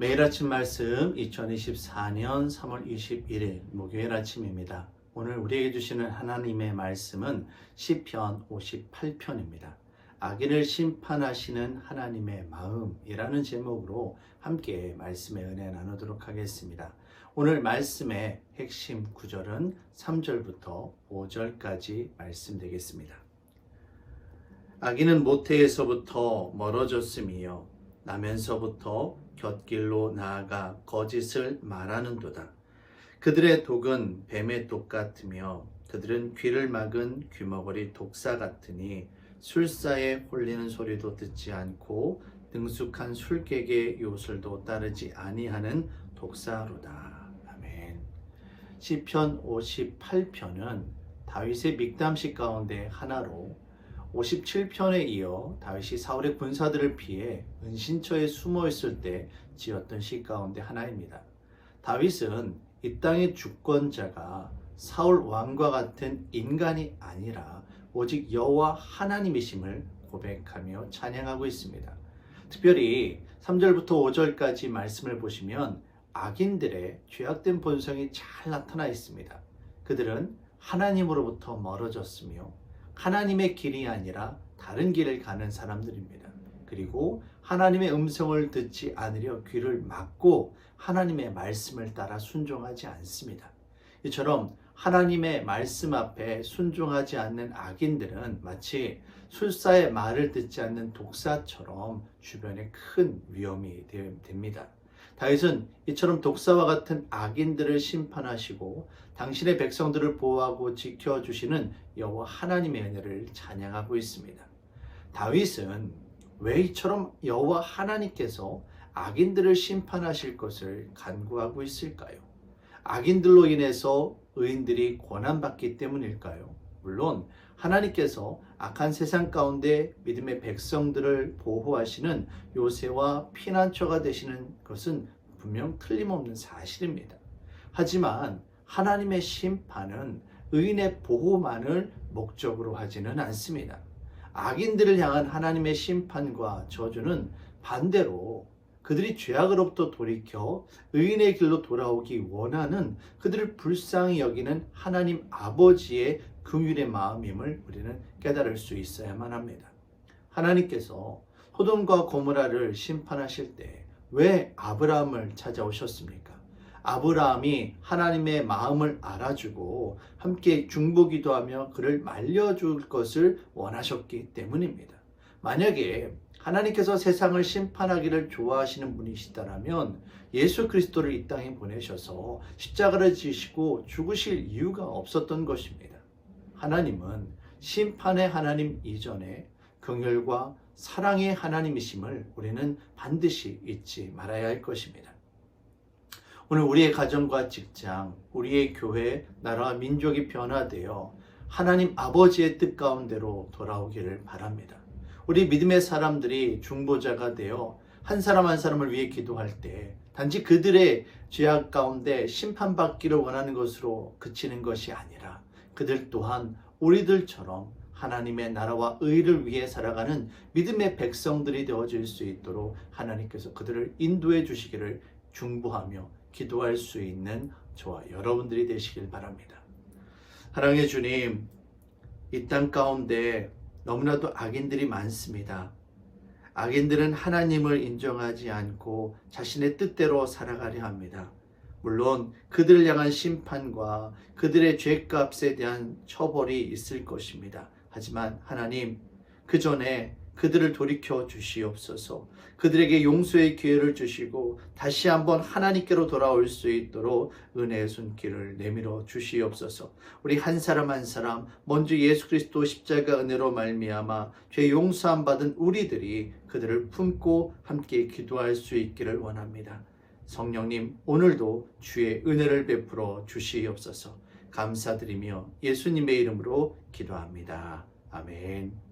매일 아침 말씀 2024년 3월 21일 목요일 아침입니다. 오늘 우리에게 주시는 하나님의 말씀은 시편 58편입니다. 악인을 심판하시는 하나님의 마음이라는 제목으로 함께 말씀의 은혜 나누도록 하겠습니다. 오늘 말씀의 핵심 구절은 3절부터 5절까지 말씀되겠습니다. 악인은 모태에서부터 멀어졌으며 나면서부터 곁길로 나아가 거짓을 말하는도다. 그들의 독은 뱀의 독 같으며 그들은 귀를 막은 귀머거리 독사 같으니 술사에 홀리는 소리도 듣지 않고 능숙한 술객의 요술도 따르지 아니하는 독사로다. 아멘. 시편 58편은 다윗의 믹담시 가운데 하나로 57편에 이어 다윗이 사울의 군사들을 피해 은신처에 숨어 있을 때 지었던 시 가운데 하나입니다. 다윗은 이 땅의 주권자가 사울 왕과 같은 인간이 아니라 오직 여호와 하나님이심을 고백하며 찬양하고 있습니다. 특별히 3절부터 5절까지 말씀을 보시면 악인들의 죄악된 본성이 잘 나타나 있습니다. 그들은 하나님으로부터 멀어졌으며 하나님의 길이 아니라 다른 길을 가는 사람들입니다. 그리고 하나님의 음성을 듣지 않으려 귀를 막고 하나님의 말씀을 따라 순종하지 않습니다. 이처럼 하나님의 말씀 앞에 순종하지 않는 악인들은 마치 술사의 말을 듣지 않는 독사처럼 주변에 큰 위험이 됩니다. 다윗은 이처럼 독사와 같은 악인들을 심판하시고 당신의 백성들을 보호하고 지켜주시는 여호와 하나님의 은혜를 찬양하고 있습니다. 다윗은 왜 이처럼 여호와 하나님께서 악인들을 심판하실 것을 간구하고 있을까요? 악인들로 인해서 의인들이 고난받기 때문일까요? 물론 하나님께서 악한 세상 가운데 믿음의 백성들을 보호하시는 요새와 피난처가 되시는 것은 분명 틀림없는 사실입니다. 하지만 하나님의 심판은 의인의 보호만을 목적으로 하지는 않습니다. 악인들을 향한 하나님의 심판과 저주는 반대로 그들이 죄악으로부터 돌이켜 의인의 길로 돌아오기 원하는 그들을 불쌍히 여기는 하나님 아버지의 긍휼의 마음임을 우리는 깨달을 수 있어야만 합니다. 하나님께서 소돔과 고모라를 심판하실 때 왜 아브라함을 찾아오셨습니까? 아브라함이 하나님의 마음을 알아주고 함께 중보기도하며 그를 말려줄 것을 원하셨기 때문입니다. 만약에 하나님께서 세상을 심판하기를 좋아하시는 분이시다면 예수 그리스도를 이 땅에 보내셔서 십자가를 지시고 죽으실 이유가 없었던 것입니다. 하나님은 심판의 하나님 이전에 긍휼과 사랑의 하나님이심을 우리는 반드시 잊지 말아야 할 것입니다. 오늘 우리의 가정과 직장, 우리의 교회, 나라와 민족이 변화되어 하나님 아버지의 뜻 가운데로 돌아오기를 바랍니다. 우리 믿음의 사람들이 중보자가 되어 한 사람 한 사람을 위해 기도할 때 단지 그들의 죄악 가운데 심판받기를 원하는 것으로 그치는 것이 아니라 그들 또한 우리들처럼 하나님의 나라와 의를 위해 살아가는 믿음의 백성들이 되어질 수 있도록 하나님께서 그들을 인도해 주시기를 중보하며 기도할 수 있는 저와 여러분들이 되시길 바랍니다. 사랑의 주님, 이 땅 가운데 너무나도 악인들이 많습니다. 악인들은 하나님을 인정하지 않고 자신의 뜻대로 살아가려 합니다. 물론 그들을 향한 심판과 그들의 죄값에 대한 처벌이 있을 것입니다. 하지만 하나님, 그 전에 그들을 돌이켜 주시옵소서. 그들에게 용서의 기회를 주시고 다시 한번 하나님께로 돌아올 수 있도록 은혜의 손길을 내밀어 주시옵소서. 우리 한 사람 한 사람 먼저 예수 그리스도 십자가 은혜로 말미암아 죄 용서함 받은 우리들이 그들을 품고 함께 기도할 수 있기를 원합니다. 성령님, 오늘도 주의 은혜를 베풀어 주시옵소서. 감사드리며 예수님의 이름으로 기도합니다. 아멘.